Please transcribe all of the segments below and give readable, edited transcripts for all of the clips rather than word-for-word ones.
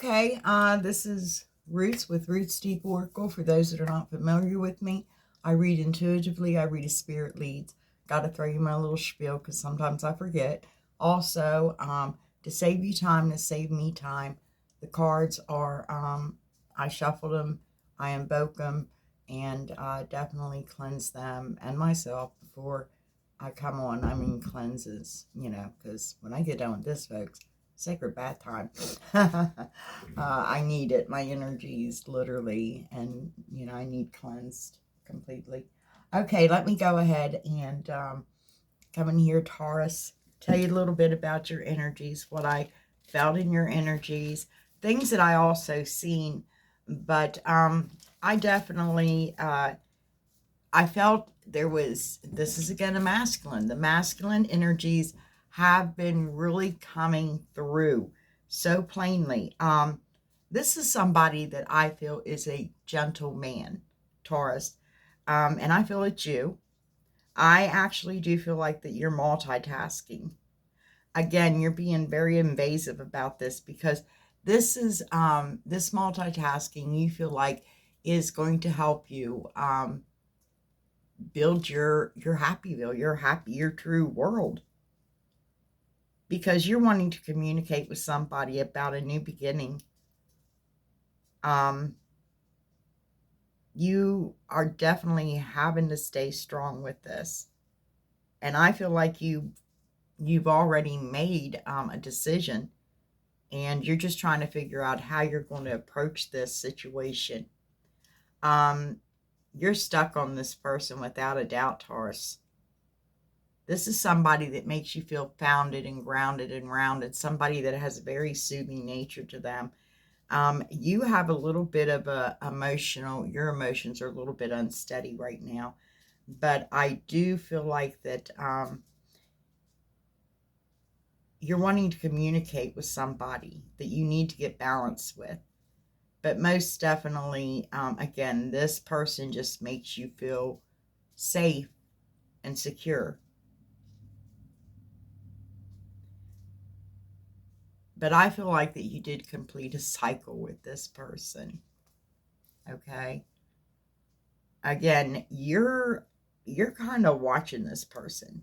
Okay, this is Roots with Roots Deep Oracle. For those that are not familiar with me, I read intuitively. I read as spirit leads. Got to throw you my little spiel because sometimes I forget. Also, to save you time, to save me time, the cards are, I shuffled them, I invoke them, and definitely cleanse them and myself before I come on. I mean, cleanses, because when I get done with this, folks, sacred bath time. I need it. My energies, literally, and I need cleansed completely. Okay, let me go ahead and come in here, Taurus. Tell you a little bit about your energies, what I felt in your energies, things that I also seen, but I definitely I felt there was, this is again a masculine. The masculine energies have been really coming through so plainly. This is somebody that I feel is a gentle man, Taurus. And I feel it's you. I actually do feel like that you're multitasking. Again, you're being very invasive about this because this is this multitasking you feel like is going to help you build your happyville, your true world, because you're wanting to communicate with somebody about a new beginning. um you are definitely having to stay strong with this, and I feel like you've already made a decision, and you're just trying to figure out how you're going to approach this situation. um you're stuck on this person without a doubt, Taurus. This is somebody that makes you feel founded and grounded and rounded, somebody that has a very soothing nature to them. You have a little bit of your emotions are a little bit unsteady right now, but I do feel like that you're wanting to communicate with somebody that you need to get balance with. But most definitely, again, this person just makes you feel safe and secure. But I feel like that you did complete a cycle with this person. Okay. Again, you're kind of watching this person.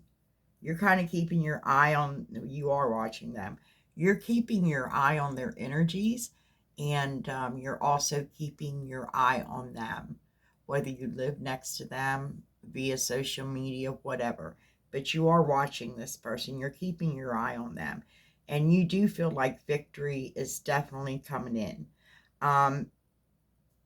You're kind of keeping your eye on, you are watching them. You're keeping your eye on their energies, and you're also keeping your eye on them, whether you live next to them via social media, whatever. But you are watching this person. You're keeping your eye on them. And you do feel like victory is definitely coming in. Um,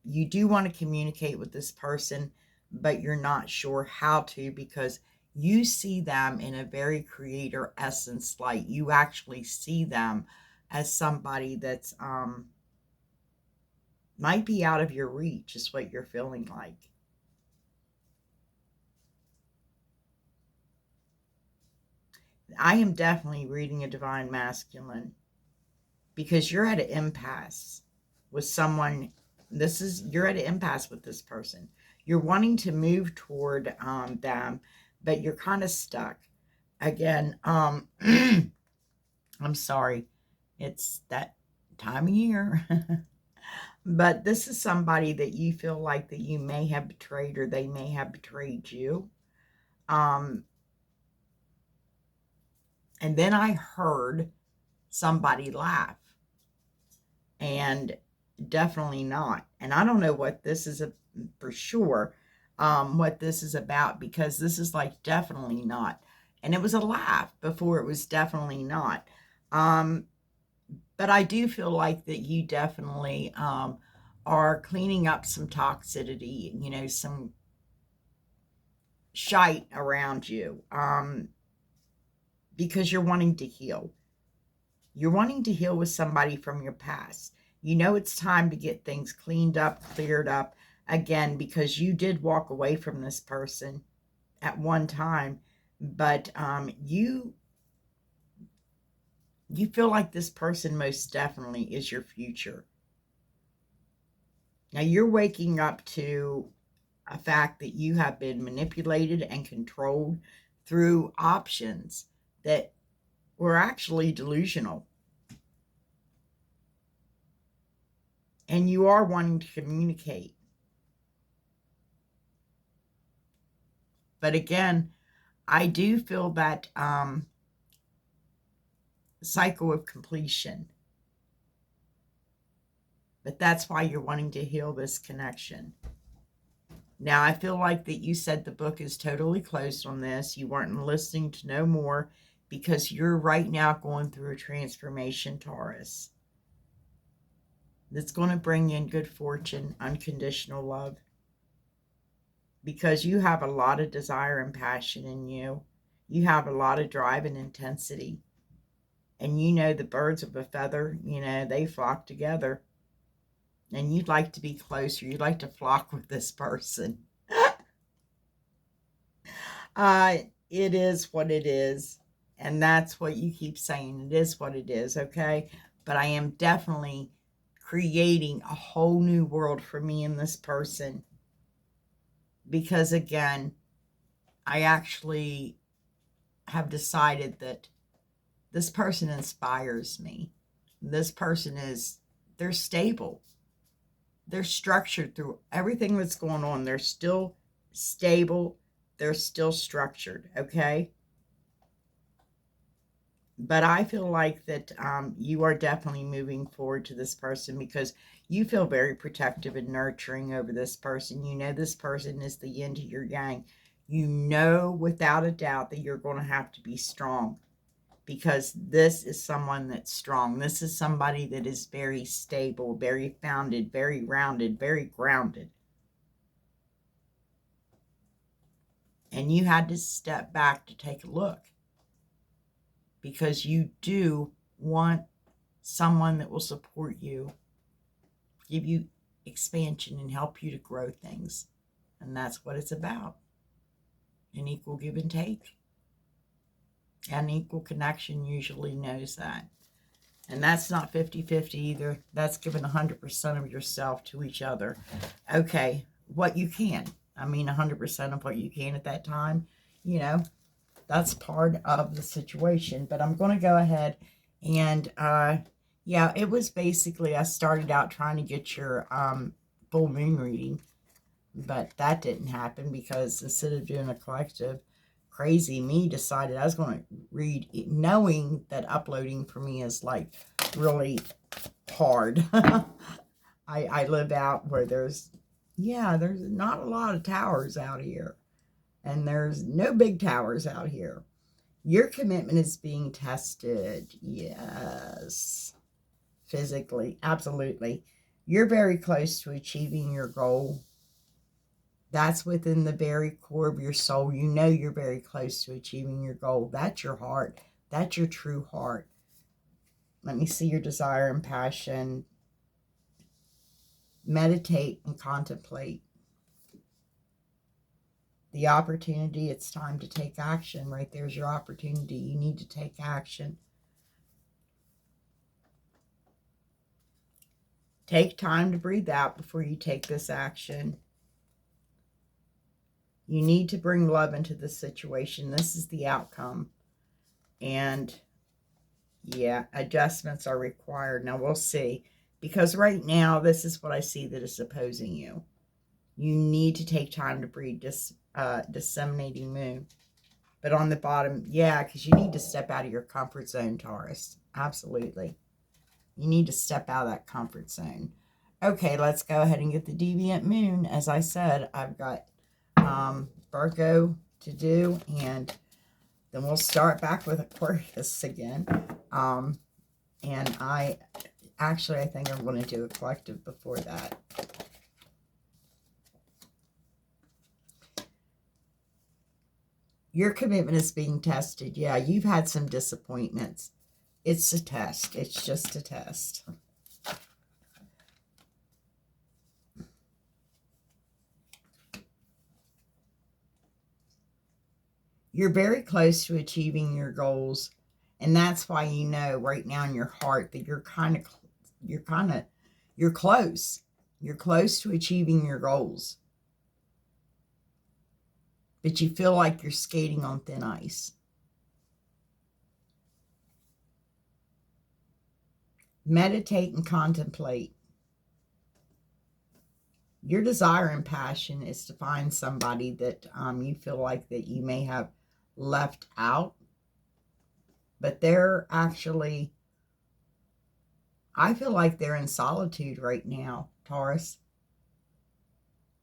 you do want to communicate with this person, but you're not sure how to, because you see them in a very creator essence light. You actually see them as somebody that's might be out of your reach, is what you're feeling like. I am definitely reading a divine masculine, because you're at an impasse with someone. You're at an impasse with this person. You're wanting to move toward them, but you're kind of stuck. Again, I'm sorry, it's that time of year. But this is somebody that you feel like that you may have betrayed, or they may have betrayed you. Um, and then I heard somebody laugh, and definitely not. And I don't know what this is for sure, what this is about, because this is like definitely not. And it was a laugh before it was definitely not. Um, but I do feel like that you definitely are cleaning up some toxicity, some shite around you, because you're wanting to heal. You're wanting to heal with somebody from your past. You know it's time to get things cleaned up, cleared up again, because you did walk away from this person at one time, but you feel like this person most definitely is your future. Now you're waking up to a fact that you have been manipulated and controlled through options that were actually delusional. And you are wanting to communicate. But again, I do feel that cycle of completion. But that's why you're wanting to heal this connection. Now, I feel like that you said the book is totally closed on this. You weren't listening to no more because you're right now going through a transformation, Taurus. That's going to bring in good fortune, unconditional love. Because you have a lot of desire and passion in you. You have a lot of drive and intensity. And you know the birds of a feather, they flock together. And you'd like to be closer. You'd like to flock with this person. It is what it is. And that's what you keep saying. It is what it is, okay? But I am definitely creating a whole new world for me and this person. Because again, I actually have decided that this person inspires me. This person they're stable. They're structured through everything that's going on. They're still stable. They're still structured, okay? But I feel like that you are definitely moving forward to this person because you feel very protective and nurturing over this person. You know this person is the yin to your yang. You know without a doubt that you're going to have to be strong because this is someone that's strong. This is somebody that is very stable, very founded, very rounded, very grounded. And you had to step back to take a look. Because you do want someone that will support you, give you expansion, and help you to grow things. And that's what it's about. An equal give and take. An equal connection usually knows that. And that's not 50-50 either. That's giving 100% of yourself to each other. Okay, what you can. 100% of what you can at that time, that's part of the situation. But I'm going to go ahead and, yeah, it was basically, I started out trying to get your full moon reading, but that didn't happen because instead of doing a collective, crazy me decided I was going to read, knowing that uploading for me is like really hard. I live out where there's not a lot of towers out here. And there's no big towers out here. Your commitment is being tested. Yes. Physically. Absolutely. You're very close to achieving your goal. That's within the very core of your soul. You know you're very close to achieving your goal. That's your heart. That's your true heart. Let me see your desire and passion. Meditate and contemplate. The opportunity, it's time to take action. Right there's your opportunity. You need to take action. Take time to breathe out before you take this action. You need to bring love into this situation. This is the outcome. And yeah, adjustments are required. Now we'll see. Because right now, this is what I see that is opposing you. You need to take time to breathe. Disseminating moon. But on the bottom, yeah, because you need to step out of your comfort zone, Taurus. Absolutely. You need to step out of that comfort zone. Okay, let's go ahead and get the deviant moon. As I said, I've got Virgo to do, and then we'll start back with Aquarius again. And I think I'm going to do a collective before that. Your commitment is being tested. Yeah, you've had some disappointments. It's a test. It's just a test. You're very close to achieving your goals. And that's why you know right now in your heart that you're close. You're close to achieving your goals. But you feel like you're skating on thin ice. Meditate and contemplate. Your desire and passion is to find somebody that you feel like that you may have left out. But they're actually, I feel like they're in solitude right now, Taurus,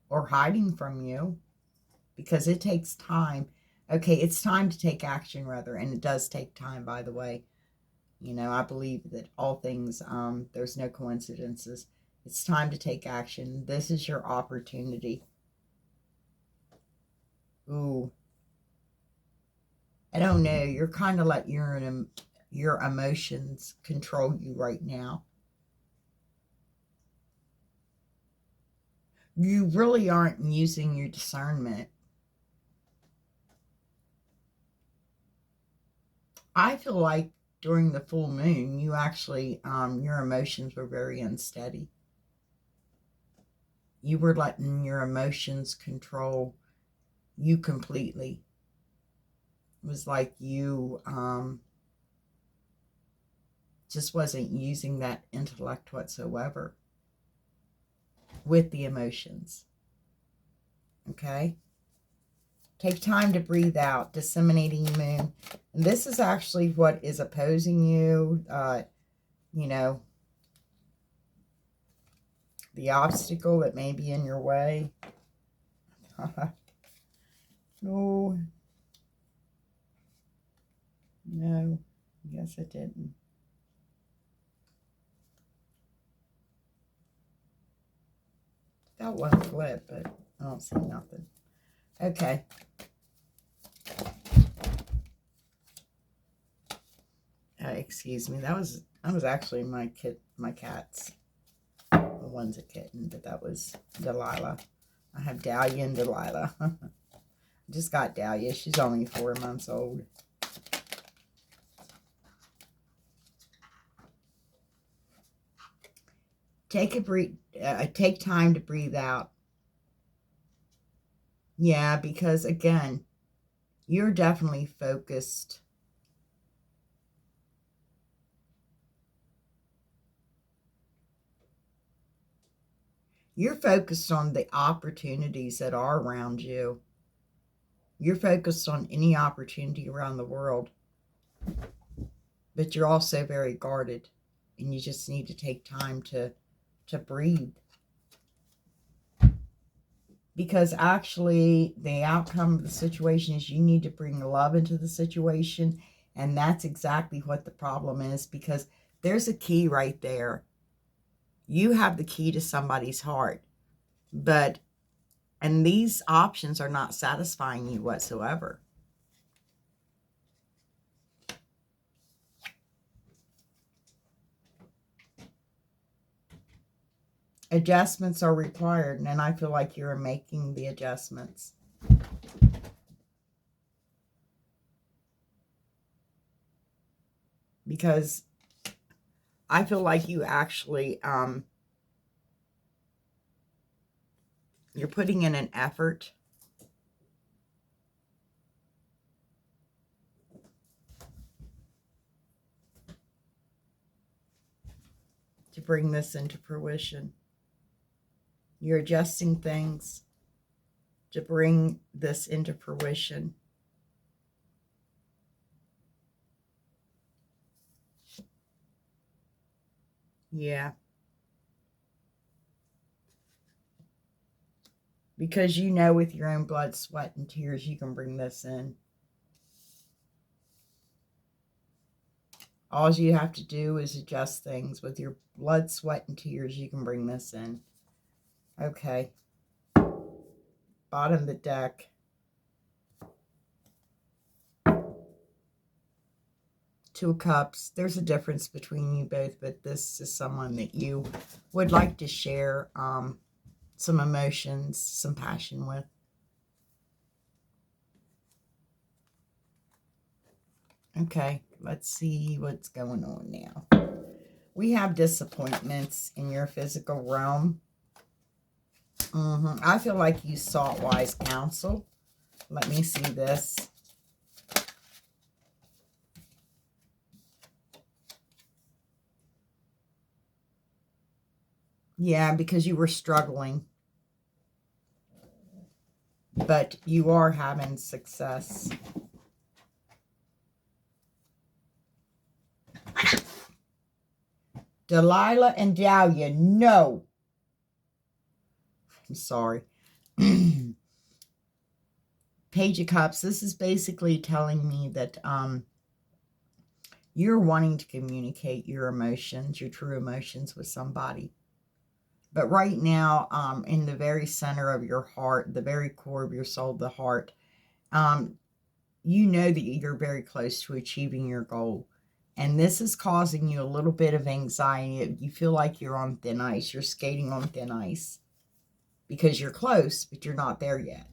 or hiding from you, because it takes time. Okay, it's time to take action, rather, and it does take time, by the way. You know, I believe that all things, there's no coincidences. It's time to take action. This is your opportunity. Ooh. I don't know. You're kind of like your emotions control you right now. You really aren't using your discernment. I feel like during the full moon, you actually, your emotions were very unsteady. You were letting your emotions control you completely. It was like you just wasn't using that intellect whatsoever with the emotions. Okay? Take time to breathe out, disseminating moon. And this is actually what is opposing you, you know, the obstacle that may be in your way. No. No. Yes, it didn't. That one flip, but I don't see nothing. Okay. Excuse me. That was actually my cat's. Well, one's a kitten, but that was Delilah. I have Dahlia and Delilah. I just got Dahlia. She's only 4 months old. Take time to breathe out. Yeah, because again, you're definitely focused. You're focused on the opportunities that are around you. You're focused on any opportunity around the world. But you're also very guarded. And you just need to take time to breathe. Because actually, the outcome of the situation is you need to bring love into the situation. And that's exactly what the problem is. Because there's a key right there. You have the key to somebody's heart. And these options are not satisfying you whatsoever. Adjustments are required, and I feel like you're making the adjustments. Because I feel like you actually, you're putting in an effort to bring this into fruition. You're adjusting things to bring this into fruition. Yeah. Because you know with your own blood, sweat, and tears, you can bring this in. All you have to do is adjust things. With your blood, sweat, and tears, you can bring this in. Okay. Bottom of the deck. Two of Cups. There's a difference between you both, but this is someone that you would like to share some emotions, some passion with. Okay, let's see what's going on now. We have disappointments in your physical realm. I feel like you sought wise counsel. Let me see this. Yeah, because you were struggling. but you are having success. Delilah and Dahlia, no. I'm sorry. Page of Cups, this is basically telling me that you're wanting to communicate your emotions, your true emotions with somebody. But right now, in the very center of your heart, the very core of your soul, the heart, you know that you're very close to achieving your goal. And this is causing you a little bit of anxiety. You feel like you're on thin ice. You're skating on thin ice because you're close, but you're not there yet.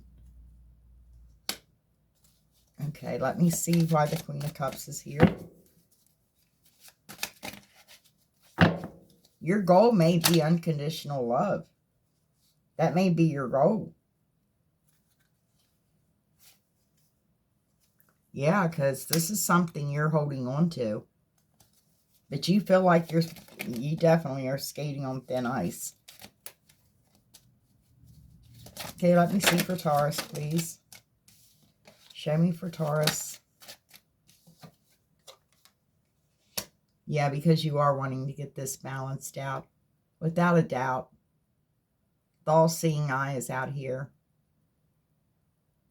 Okay, let me see why the Queen of Cups is here. Your goal may be unconditional love. That may be your goal. Yeah, because this is something you're holding on to. But you feel like you definitely are skating on thin ice. Okay, let me see for Taurus, please. Show me for Taurus. Yeah, because you are wanting to get this balanced out. Without a doubt. The all-seeing eye is out here.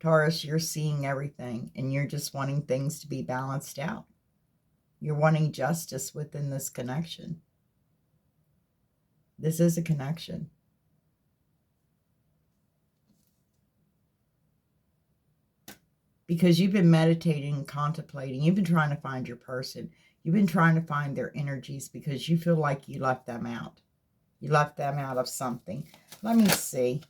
Taurus, you're seeing everything, and you're just wanting things to be balanced out. You're wanting justice within this connection. This is a connection. Because you've been meditating and contemplating. You've been trying to find your person. You've been trying to find their energies because you feel like you left them out. You left them out of something. Let me see.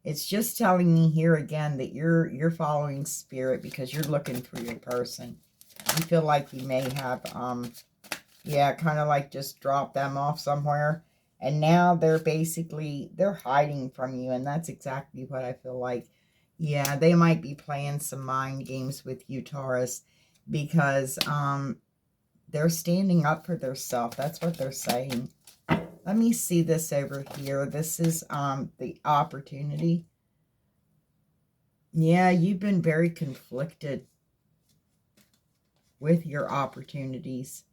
It's just telling me here again that you're following spirit because you're looking for your person. You feel like you may have, yeah, kind of like just drop them off somewhere. And now they're hiding from you. And that's exactly what I feel like. Yeah, they might be playing some mind games with you, Taurus, because they're standing up for themselves. That's what they're saying. Let me see this over here. This is the opportunity. Yeah, you've been very conflicted with your opportunities.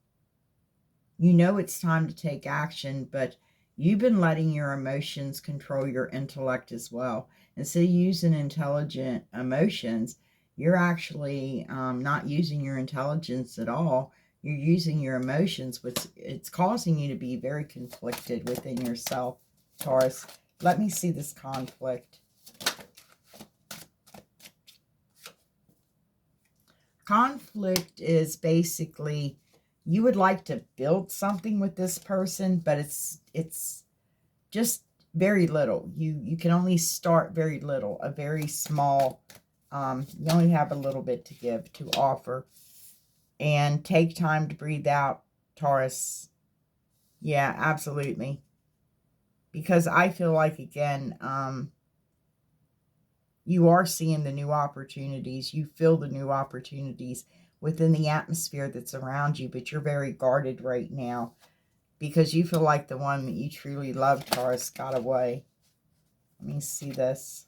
You know it's time to take action, but you've been letting your emotions control your intellect as well. Instead of using intelligent emotions, you're actually not using your intelligence at all. You're using your emotions, which it's causing you to be very conflicted within yourself, Taurus. Let me see this conflict. Conflict is basically you would like to build something with this person, but it's just very little. You can only start very little, a very small, you only have a little bit to give, to offer. And take time to breathe out, Taurus. Yeah, absolutely. Because I feel like, again, you are seeing the new opportunities. You feel the new opportunities within the atmosphere that's around you, but you're very guarded right now because you feel like the one that you truly love, Taurus, got away. Let me see this.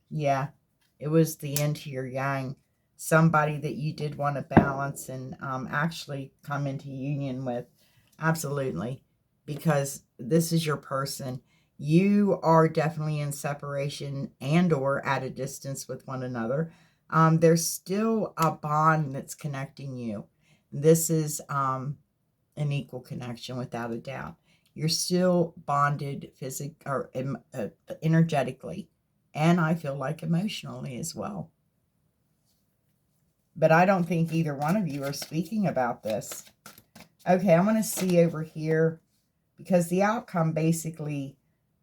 Yeah, it was the yin to your yang. Somebody that you did want to balance and actually come into union with. Absolutely. Because this is your person. You are definitely in separation and or at a distance with one another. There's still a bond that's connecting you. This is an equal connection without a doubt. You're still bonded energetically, and I feel like emotionally as well. But I don't think either one of you are speaking about this. Okay, I'm going to see over here, because the outcome basically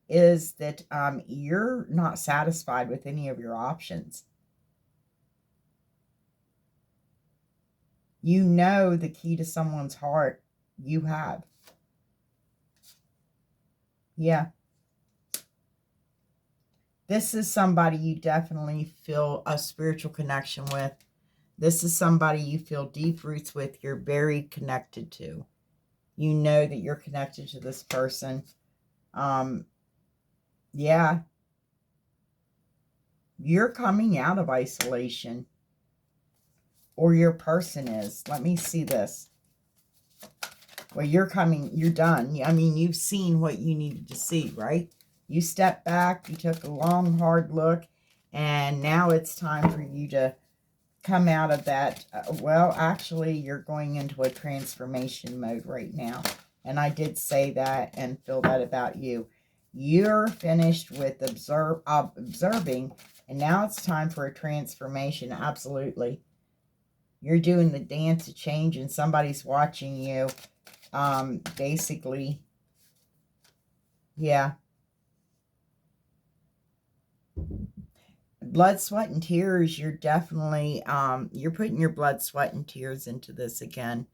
is that you're not satisfied with any of your options. You know the key to someone's heart. You have. Yeah. This is somebody you definitely feel a spiritual connection with. This is somebody you feel deep roots with. You're very connected to. You know that you're connected to this person. Yeah. You're coming out of isolation. Or your person is. Let me see this. Well, you're done. I mean, you've seen what you needed to see, right? You stepped back, you took a long, hard look, and now it's time for you to come out of that. Well, actually, you're going into a transformation mode right now. And I did say that and feel that about you. You're finished with observing, and now it's time for a transformation. Absolutely. You're doing the dance of change, and somebody's watching you. Basically, yeah. Blood, sweat, and tears. You're definitely, you're putting your blood, sweat, and tears into this again.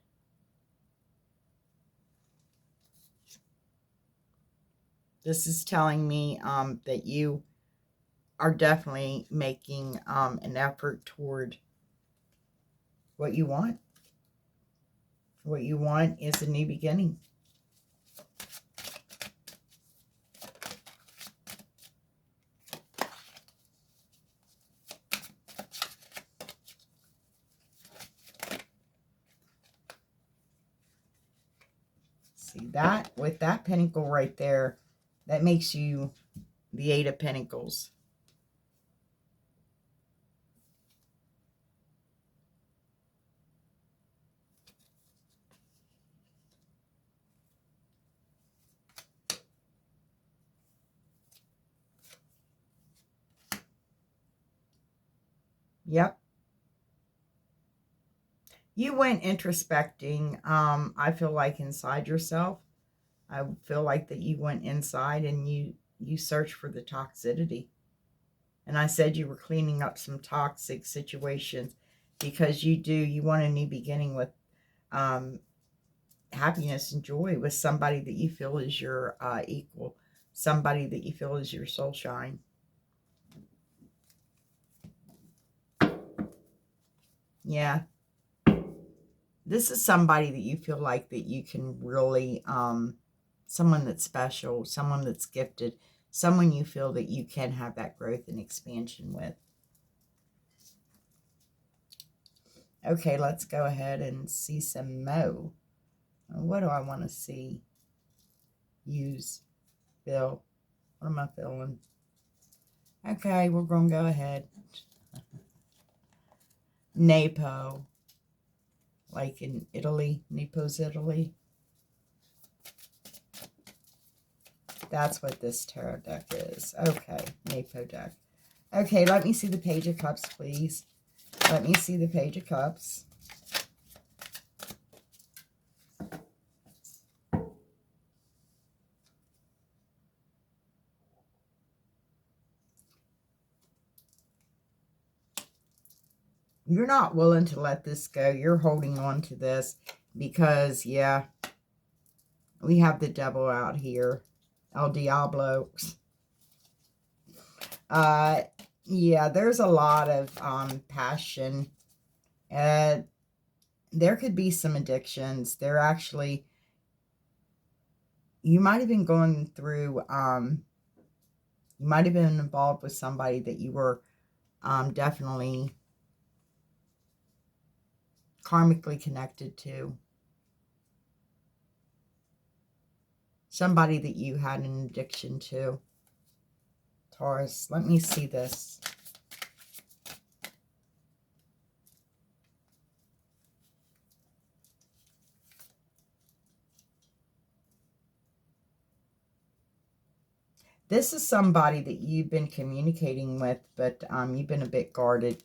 This is telling me that you are definitely making an effort toward what you want. What you want is a new beginning. See that? With that pentacle right there, that makes you the Eight of Pentacles. Yep. You went introspecting, I feel like, inside yourself. I feel like that you went inside and you searched for the toxicity. And I said you were cleaning up some toxic situations because you want a new beginning with happiness and joy with somebody that you feel is your equal, somebody that you feel is your soul shine. Yeah. This is somebody that you feel like that you can really, someone that's special, someone that's gifted, someone you feel that you can have that growth and expansion with. Okay, let's go ahead and see some more. What do I want to see? Use. Feel. What am I feeling? Okay, we're going to go ahead. Napo. Like in Italy. Naples, Italy. That's what this tarot deck is. Okay, Napo deck. Okay, let me see the Page of Cups, please. Let me see the Page of Cups. You're not willing to let this go. You're holding on to this because, yeah, we have the devil out here. El Diablo. Yeah, there's a lot of passion. There could be some addictions. There actually, you might have been going through, you might have been involved with somebody that you were definitely karmically connected to. Somebody that you had an addiction to. Taurus, let me see this. This is somebody that you've been communicating with, but you've been a bit guarded.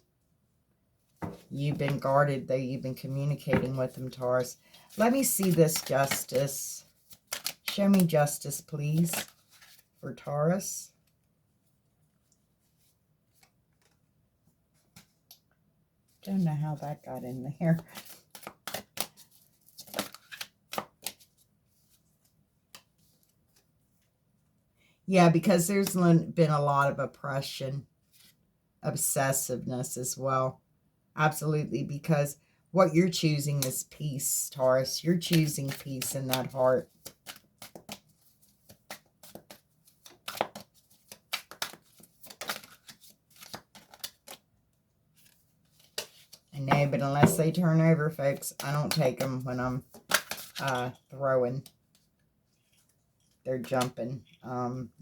You've been guarded, though you've been communicating with them, Taurus. Let me see this justice. Show me justice, please, for Taurus. Don't know how that got in there. Yeah, because there's been a lot of oppression, obsessiveness as well. Absolutely, because What you're choosing is peace, Taurus. You're choosing peace in that heart. I know, but unless they turn over, folks, I don't take them when I'm throwing. They're jumping.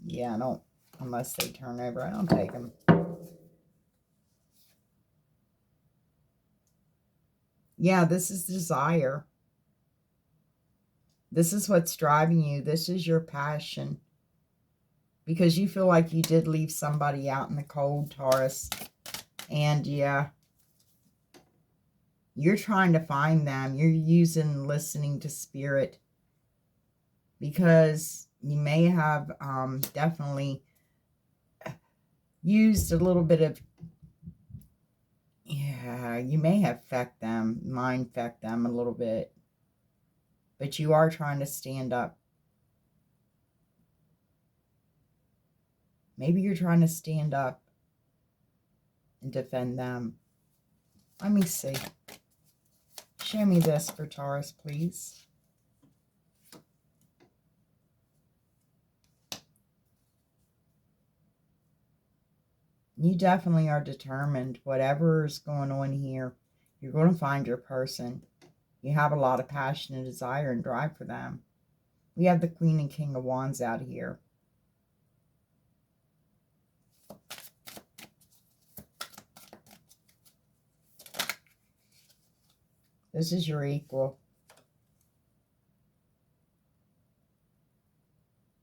Yeah, I don't, unless they turn over, I don't take them. Yeah, this is desire. This is what's driving you. This is your passion. Because you feel like you did leave somebody out in the cold, Taurus. And yeah, you're trying to find them. You're using listening to spirit. Because you may have definitely used a little bit of, yeah, you may have fecked them, mind fecked them a little bit. But you are trying to stand up. Maybe you're trying to stand up and defend them. Let me see. Show me this for Taurus, please. You definitely are determined. Whatever is going on here, you're going to find your person. You have a lot of passion and desire and drive for them. We have the Queen and King of Wands out here. This is your equal.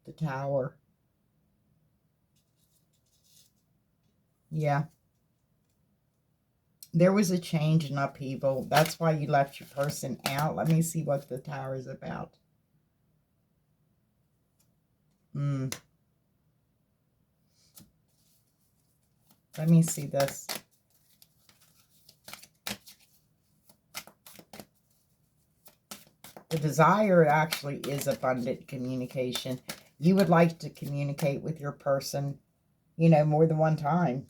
The Tower. Yeah. There was a change in upheaval. That's why you left your person out. Let me see what the Tower is about. Let me see this. The desire actually is abundant communication. You would like to communicate with your person, you know, more than one time.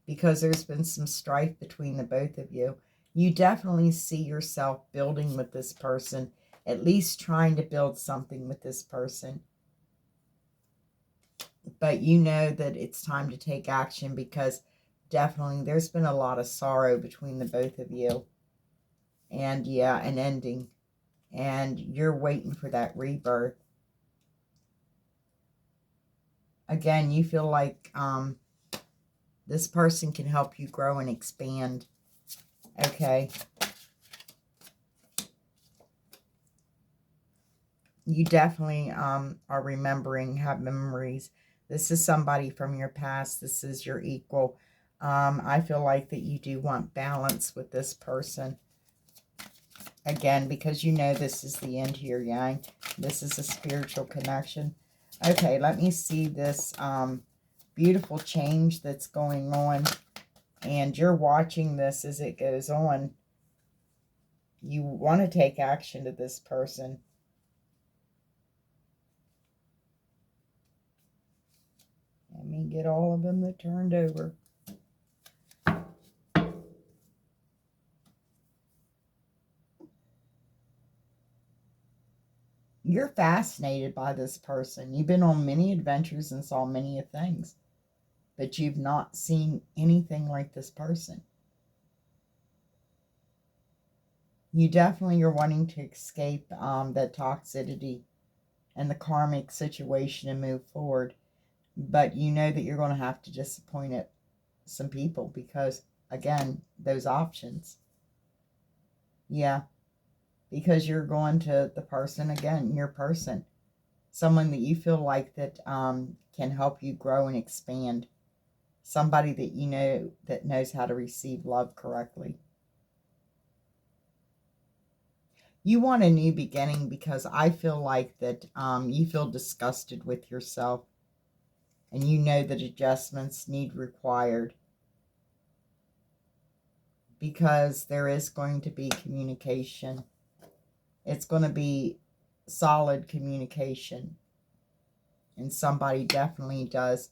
Because there's been some strife between the both of you. You definitely see yourself building with this person, at least trying to build something with this person. But you know that it's time to take action because definitely there's been a lot of sorrow between the both of you. And yeah, an ending. And you're waiting for that rebirth. Again, you feel like this person can help you grow and expand. Okay. You definitely are remembering, have memories. This is somebody from your past. This is your equal. I feel like that you do want balance with this person. Again, because you know this is the end here, Yang. This is a spiritual connection. Okay, let me see this beautiful change that's going on. And you're watching this as it goes on. You want to take action to this person. Let me get all of them that turned over. You're fascinated by this person. You've been on many adventures and saw many things. But you've not seen anything like this person. You definitely are wanting to escape that toxicity and the karmic situation and move forward. But you know that you're going to have to disappoint some people because, again, those options. Yeah, because you're going to the person, again, your person. Someone that you feel like that can help you grow and expand. Somebody that you know that knows how to receive love correctly. You want a new beginning because I feel like that you feel disgusted with yourself. And you know that adjustments need required. Because there is going to be communication. It's going to be solid communication. And somebody definitely does.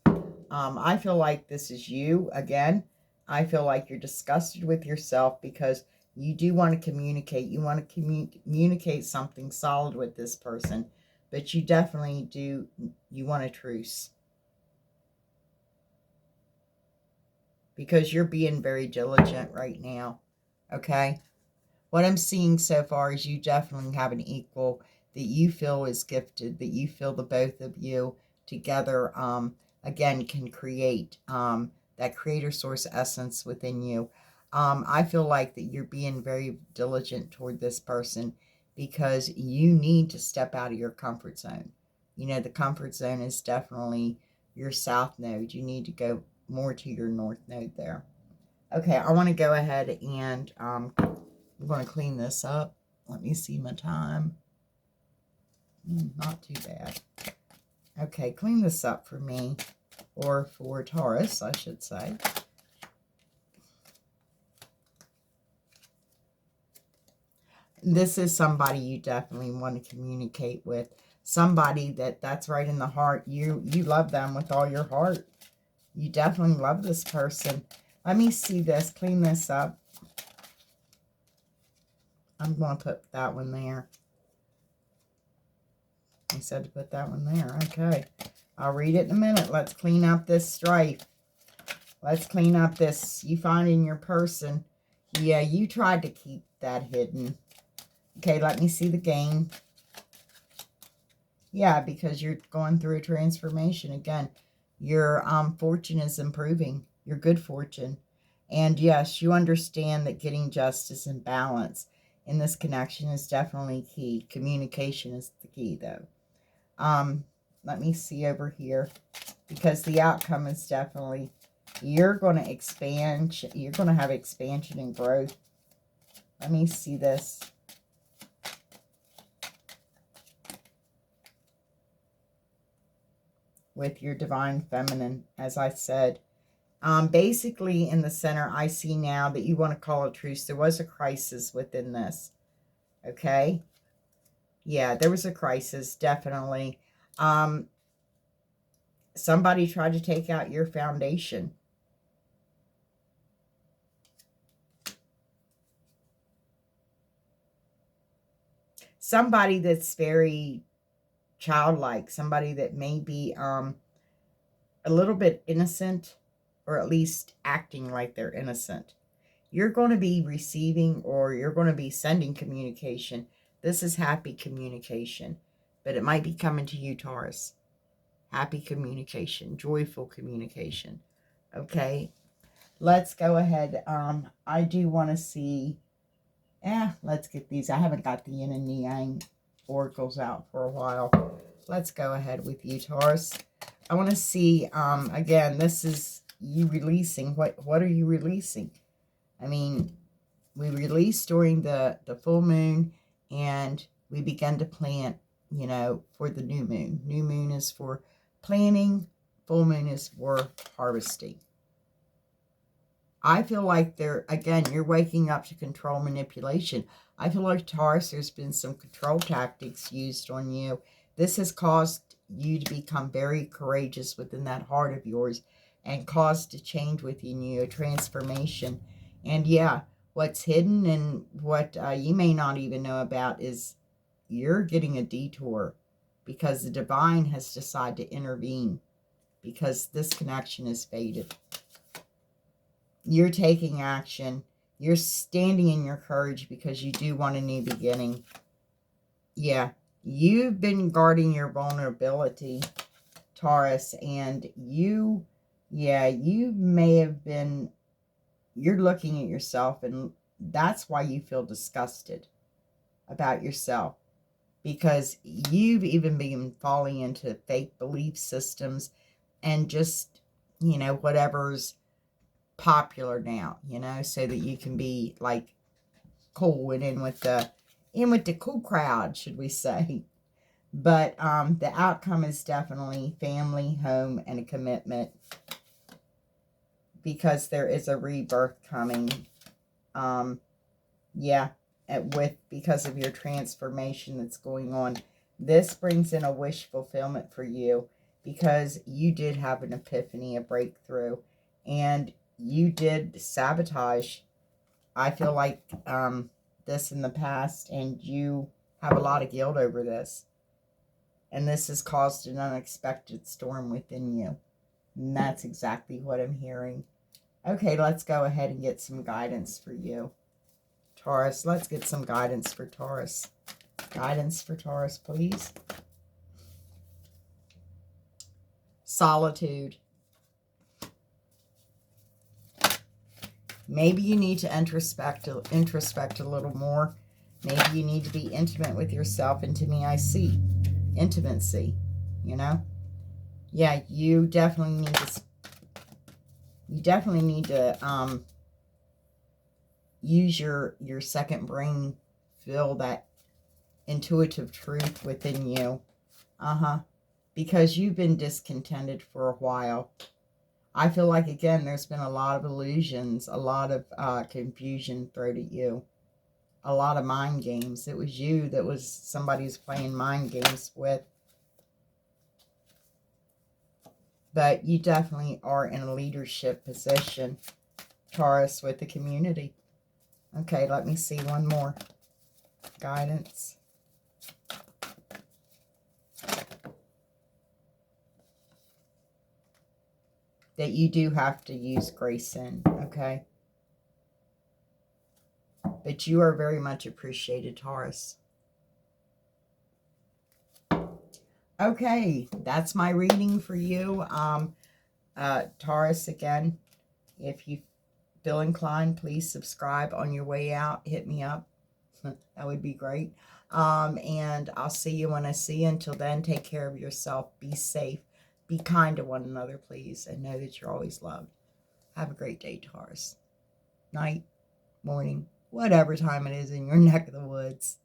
I feel like this is you again. I feel like you're disgusted with yourself because you do want to communicate. You want to communicate something solid with this person. But you definitely do. You want a truce. Because you're being very diligent right now. Okay? What I'm seeing so far is you definitely have an equal that you feel is gifted, that you feel the both of you together, again, can create that creator source essence within you. I feel like that you're being very diligent toward this person because you need to step out of your comfort zone. You know, the comfort zone is definitely your south node. You need to go more to your north node there. Okay, I want to go ahead and I'm going to clean this up. Let me see my time. Not too bad. Okay, clean this up for me, or for Taurus, I should say. This is somebody you definitely want to communicate with. Somebody that's right in the heart. You love them with all your heart. You definitely love this person. Let me see this. Clean this up. I'm going to put that one there. I said to put that one there. Okay. I'll read it in a minute. Let's clean up this strife. Let's clean up this you find in your person. Yeah, you tried to keep that hidden. Okay, let me see the game. Yeah, because you're going through a transformation. Again, your fortune is improving. Your good fortune. And yes, you understand that getting justice and balance in this connection is definitely key. Communication is the key, though. Let me see over here. Because the outcome is definitely, you're going to expand. You're going to have expansion and growth. Let me see this. With your divine feminine, as I said. Basically, in the center, I see now that you want to call a truce. There was a crisis within this. Okay? Yeah, there was a crisis, definitely. Somebody tried to take out your foundation. Somebody that's very childlike. Somebody that may be a little bit innocent, or at least acting like they're innocent. You're going to be receiving, or you're going to be sending communication. This is happy communication, but it might be coming to you, Taurus. Happy communication, joyful communication. Okay, let's go ahead. I do want to see, let's get these. I haven't got the yin and the yang oracles out for a while. Let's go ahead with you, Taurus. I want to see, again, this is you releasing. What are you releasing? I mean, we released during the full moon, and we began to plant, you know, for the new moon. New moon is for planting. Full moon is for harvesting. I feel like you're waking up to control manipulation. I feel like, Taurus, there's been some control tactics used on you. This has caused you to become very courageous within that heart of yours and caused a change within you, a transformation. And yeah, what's hidden and what you may not even know about is you're getting a detour because the divine has decided to intervene because this connection is faded. You're taking action. You're standing in your courage because you do want a new beginning. Yeah, you've been guarding your vulnerability, Taurus, and you may have been, you're looking at yourself, and that's why you feel disgusted about yourself, because you've even been falling into fake belief systems and just, you know, whatever's popular now, you know, so that you can be like cool and in with the cool crowd, should we say. But the outcome is definitely family, home, and a commitment, because there is a rebirth coming. Yeah, because of your transformation that's going on. This brings in a wish fulfillment for you, because you did have an epiphany, a breakthrough, and you did sabotage, I feel like, this in the past, and you have a lot of guilt over this. And this has caused an unexpected storm within you. And that's exactly what I'm hearing. Okay, let's go ahead and get some guidance for you, Taurus. Let's get some guidance for Taurus. Guidance for Taurus, please. Solitude. Maybe you need to introspect a little more. Maybe you need to be intimate with yourself. And to me, I see intimacy, you know? Yeah, you definitely need to use your second brain, feel that intuitive truth within you. Because you've been discontented for a while. I feel like, again, there's been a lot of illusions, a lot of confusion thrown at you, a lot of mind games. It was you that was somebody who's playing mind games with. But you definitely are in a leadership position, Taurus, with the community. Okay, let me see one more. Guidance. That you do have to use grace in, okay? But you are very much appreciated, Taurus. Okay, that's my reading for you. Taurus, again, if you feel inclined, please subscribe on your way out. Hit me up. That would be great. And I'll see you when I see you. Until then, take care of yourself. Be safe. Be kind to one another, please. And know that you're always loved. Have a great day, Taurus. Night, morning, whatever time it is in your neck of the woods.